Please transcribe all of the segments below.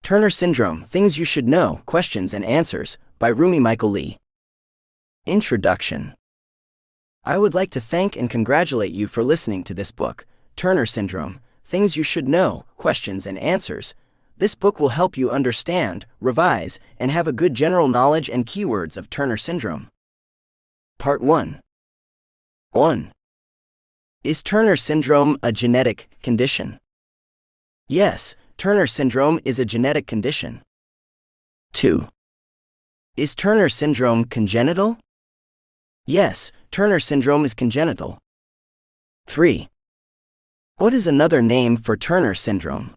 Turner Syndrome, Things You Should Know, Questions and Answers, by Rumi Michael Lee. Introduction. I would like to thank and congratulate you for listening to this book, Turner Syndrome, Things You Should Know, Questions and Answers. This book will help you understand, revise, and have a good general knowledge and keywords of Turner Syndrome. Part 1. 1. Is Turner Syndrome a genetic condition? Yes, Turner Syndrome is a genetic condition. 2. Is Turner Syndrome congenital? Yes, Turner Syndrome is congenital. 3. What is another name for Turner Syndrome?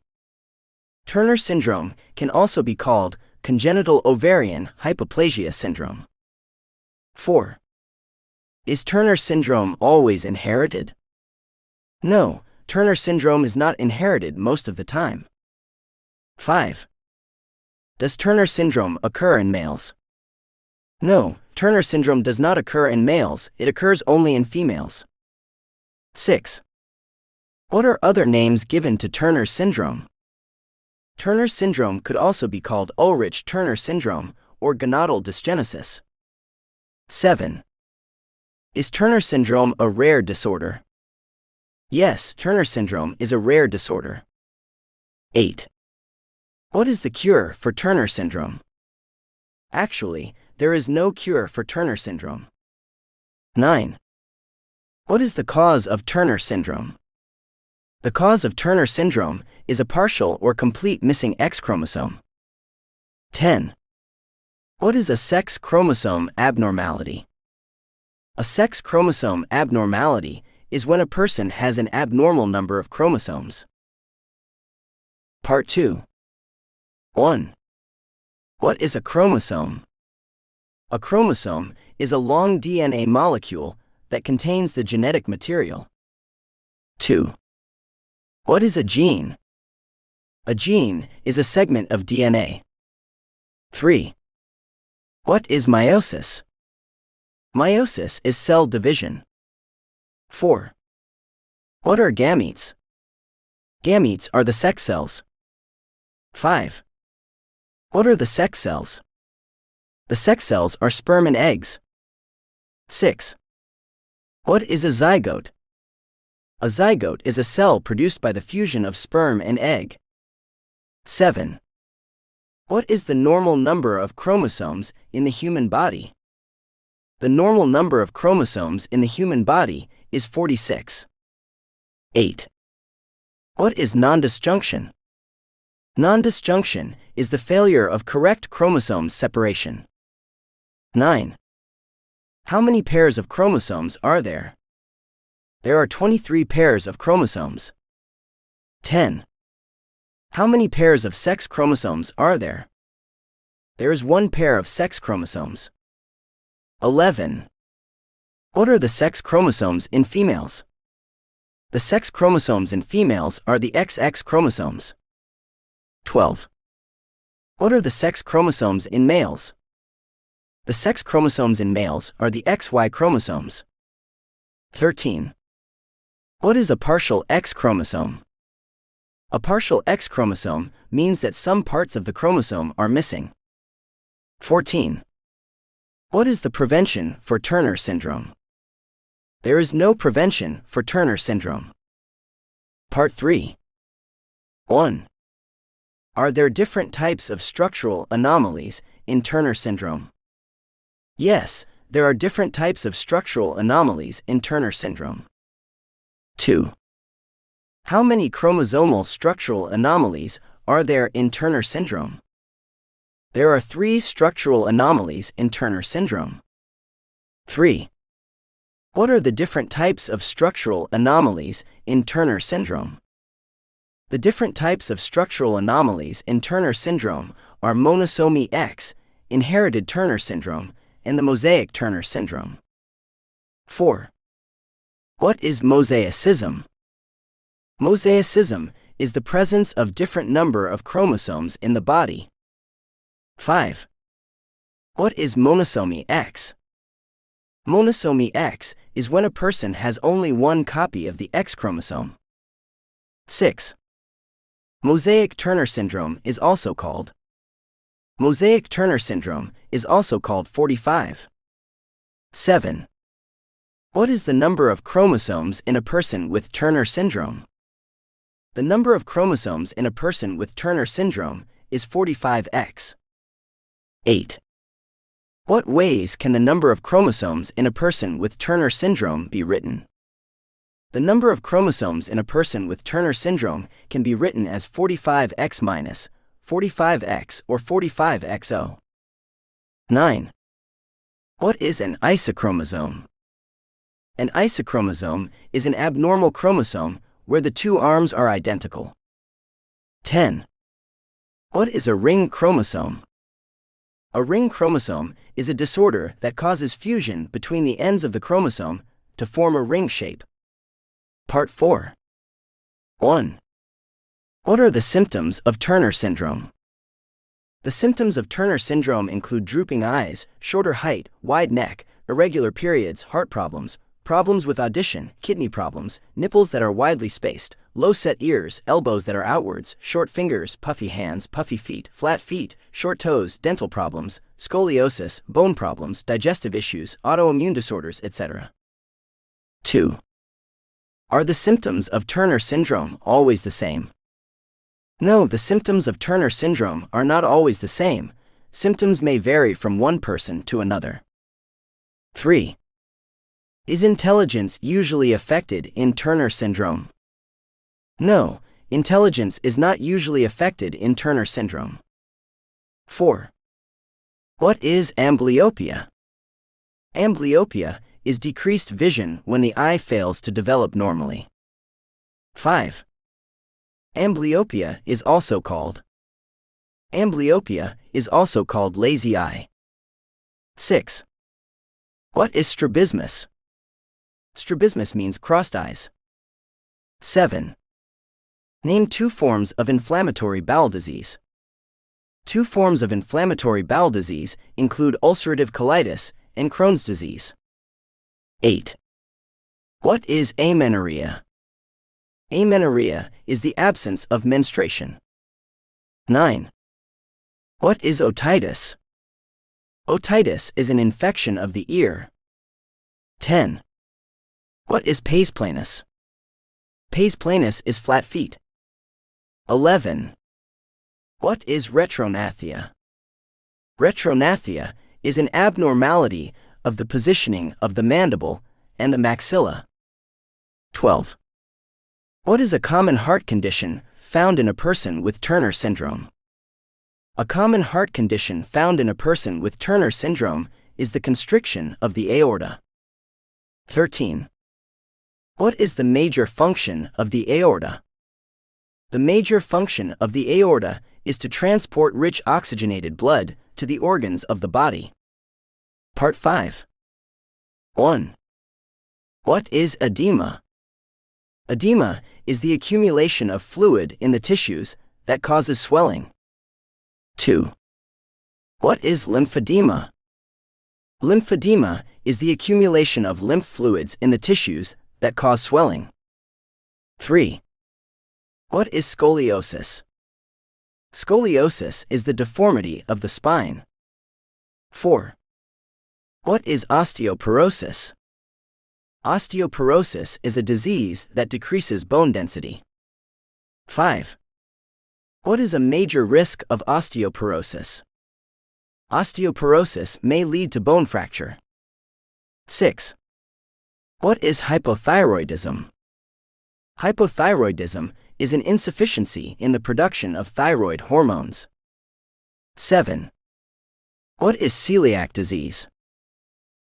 Turner Syndrome can also be called congenital ovarian hypoplasia syndrome. 4. Is Turner Syndrome always inherited? No, Turner Syndrome is not inherited most of the time. 5. Does Turner Syndrome occur in males? No, Turner Syndrome does not occur in males, it occurs only in females. 6. What are other names given to Turner Syndrome? Turner Syndrome could also be called Ullrich-Turner Syndrome or gonadal dysgenesis. 7. Is Turner Syndrome a rare disorder? Yes, Turner Syndrome is a rare disorder. 8. What is the cure for Turner Syndrome? Actually, there is no cure for Turner Syndrome. 9. What is the cause of Turner Syndrome? The cause of Turner Syndrome is a partial or complete missing X chromosome. 10. What is a sex chromosome abnormality? A sex chromosome abnormality is when a person has an abnormal number of chromosomes. Part 2. 1. What is a chromosome? A chromosome is a long DNA molecule that contains the genetic material. 2. What is a gene? A gene is a segment of DNA. 3. What is meiosis? Meiosis is cell division. 4. What are gametes? Gametes are the sex cells. 5. What are the sex cells? The sex cells are sperm and eggs. 6. What is a zygote? A zygote is a cell produced by the fusion of sperm and egg. 7. What is the normal number of chromosomes in the human body? The normal number of chromosomes in the human body is 46. 8. What is nondisjunction? Nondisjunction is the failure of correct chromosome separation. 9. How many pairs of chromosomes are there? There are 23 pairs of chromosomes. 10. How many pairs of sex chromosomes are there? There is one pair of sex chromosomes. 11. What are the sex chromosomes in females? The sex chromosomes in females are the XX chromosomes. 12. What are the sex chromosomes in males? The sex chromosomes in males are the XY chromosomes. 13. What is a partial X chromosome? A partial X chromosome means that some parts of the chromosome are missing. 14. What is the prevention for Turner Syndrome? There is no prevention for Turner Syndrome. Part 3. 1. Are there different types of structural anomalies in Turner Syndrome? Yes, there are different types of structural anomalies in Turner Syndrome. 2. How many chromosomal structural anomalies are there in Turner Syndrome? There are 3 structural anomalies in Turner Syndrome. 3. What are the different types of structural anomalies in Turner Syndrome? The different types of structural anomalies in Turner Syndrome are monosomy X, inherited Turner Syndrome, and the mosaic Turner Syndrome. 4. What is mosaicism? Mosaicism is the presence of different number of chromosomes in the body. 5. What is monosomy X? Monosomy X is when a person has only one copy of the X chromosome. 6. Mosaic Turner syndrome is also called. Mosaic Turner syndrome is also called 45. 7. What is the number of chromosomes in a person with Turner syndrome? The number of chromosomes in a person with Turner syndrome is 45x. 8. What ways can the number of chromosomes in a person with Turner syndrome be written? The number of chromosomes in a person with Turner syndrome can be written as 45x minus 45x or 45xo. 9. What is an isochromosome? An isochromosome is an abnormal chromosome where the two arms are identical. 10. What is a ring chromosome? A ring chromosome is a disorder that causes fusion between the ends of the chromosome to form a ring shape. Part 4. 1. What are the symptoms of Turner syndrome? The symptoms of Turner syndrome include drooping eyes, shorter height, wide neck, irregular periods, heart problems, problems with audition, kidney problems, nipples that are widely spaced, low-set ears, elbows that are outwards, short fingers, puffy hands, puffy feet, flat feet, short toes, dental problems, scoliosis, bone problems, digestive issues, autoimmune disorders, etc. 2. Are the symptoms of Turner syndrome always the same? No, the symptoms of Turner syndrome are not always the same. Symptoms may vary from one person to another. 3. Is intelligence usually affected in Turner syndrome? No, intelligence is not usually affected in Turner syndrome. 4. What is amblyopia? Amblyopia is decreased vision when the eye fails to develop normally. 5. Amblyopia is also called. Amblyopia is also called lazy eye. 6. What is strabismus? Strabismus means crossed eyes. 7. Name 2 forms of inflammatory bowel disease. 2 forms of inflammatory bowel disease include ulcerative colitis and Crohn's disease. 8. What is amenorrhea? Amenorrhea is the absence of menstruation. 9. What is otitis? Otitis is an infection of the ear. 10. What is pes planus? Pes planus is flat feet. 11. What is retrognathia? Retrognathia is an abnormality of the positioning of the mandible and the maxilla. 12. What is a common heart condition found in a person with Turner syndrome? A common heart condition found in a person with Turner syndrome is the constriction of the aorta. 13. What is the major function of the aorta? The major function of the aorta is to transport rich oxygenated blood to the organs of the body. Part 5. 1. What is edema? Edema is the accumulation of fluid in the tissues that causes swelling. 2. What is lymphedema? Lymphedema is the accumulation of lymph fluids in the tissues that cause swelling. 3. What is scoliosis? Scoliosis is the deformity of the spine. 4. What is osteoporosis? Osteoporosis is a disease that decreases bone density. 5. What is a major risk of osteoporosis? Osteoporosis may lead to bone fracture. 6. What is hypothyroidism? Hypothyroidism is an insufficiency in the production of thyroid hormones. 7. What is celiac disease?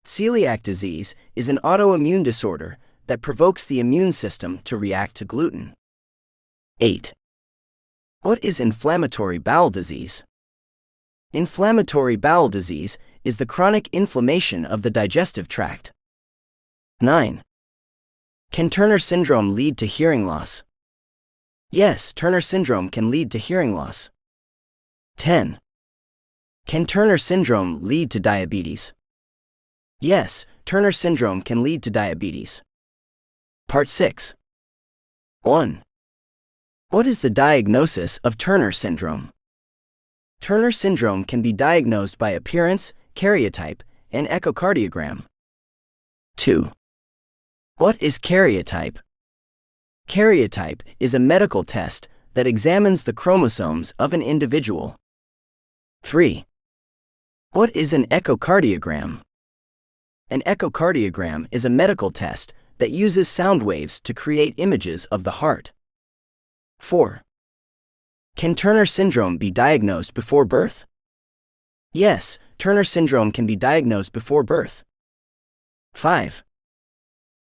Celiac disease is an autoimmune disorder that provokes the immune system to react to gluten. 8. What is inflammatory bowel disease? Inflammatory bowel disease is the chronic inflammation of the digestive tract. 9. Can Turner syndrome lead to hearing loss? Yes, Turner syndrome can lead to hearing loss. 10. Can Turner syndrome lead to diabetes? Yes, Turner syndrome can lead to diabetes. Part 6. 1. What is the diagnosis of Turner syndrome? Turner syndrome can be diagnosed by appearance, karyotype, and echocardiogram. 2. What is karyotype? Karyotype is a medical test that examines the chromosomes of an individual. 3. What is an echocardiogram? An echocardiogram is a medical test that uses sound waves to create images of the heart. 4. Can Turner syndrome be diagnosed before birth? Yes, Turner syndrome can be diagnosed before birth. 5.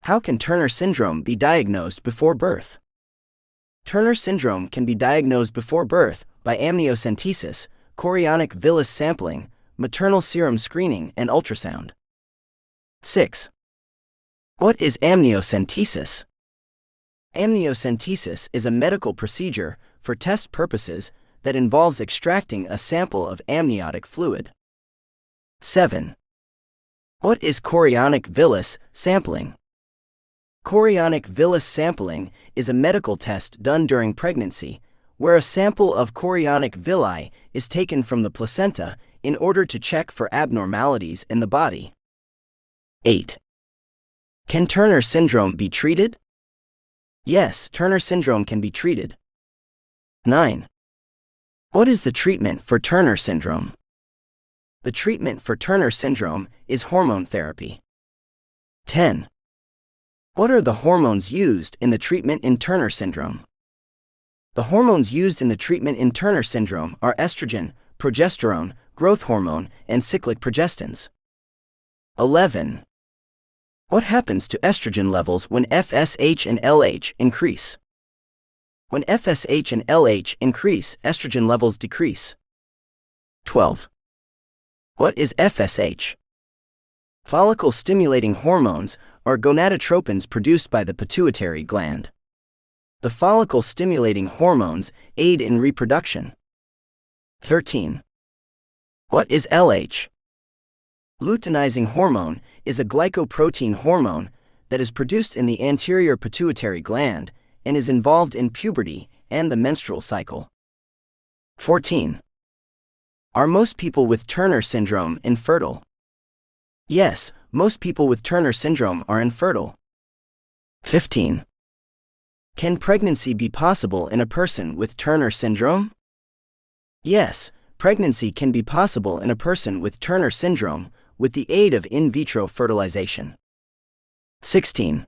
How can Turner syndrome be diagnosed before birth? Turner syndrome can be diagnosed before birth by amniocentesis, chorionic villus sampling, maternal serum screening, and ultrasound. 6. What is amniocentesis? Amniocentesis is a medical procedure for test purposes that involves extracting a sample of amniotic fluid. 7. What is chorionic villus sampling? Chorionic villus sampling is a medical test done during pregnancy, where a sample of chorionic villi is taken from the placenta in order to check for abnormalities in the body. 8. Can Turner syndrome be treated? Yes, Turner syndrome can be treated. 9. What is the treatment for Turner syndrome? The treatment for Turner syndrome is hormone therapy. 10. What are the hormones used in the treatment in Turner syndrome? The hormones used in the treatment in Turner syndrome are estrogen, progesterone, growth hormone, and cyclic progestins. 11. What happens to estrogen levels when FSH and LH increase? When FSH and LH increase, estrogen levels decrease. 12. What is FSH? Follicle-stimulating hormones are gonadotropins produced by the pituitary gland. The follicle-stimulating hormones aid in reproduction. 13. What is LH? Luteinizing hormone is a glycoprotein hormone that is produced in the anterior pituitary gland and is involved in puberty and the menstrual cycle. 14. Are most people with Turner syndrome infertile? Yes, most people with Turner syndrome are infertile. 15. Can pregnancy be possible in a person with Turner syndrome? Yes, pregnancy can be possible in a person with Turner syndrome with the aid of in vitro fertilization. 16.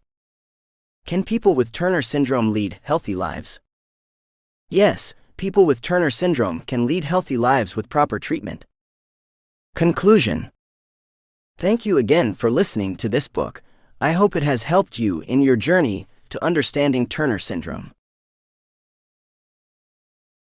Can people with Turner syndrome lead healthy lives? Yes, people with Turner syndrome can lead healthy lives with proper treatment. Conclusion. Thank you again for listening to this book. I hope it has helped you in your journey to understanding Turner syndrome.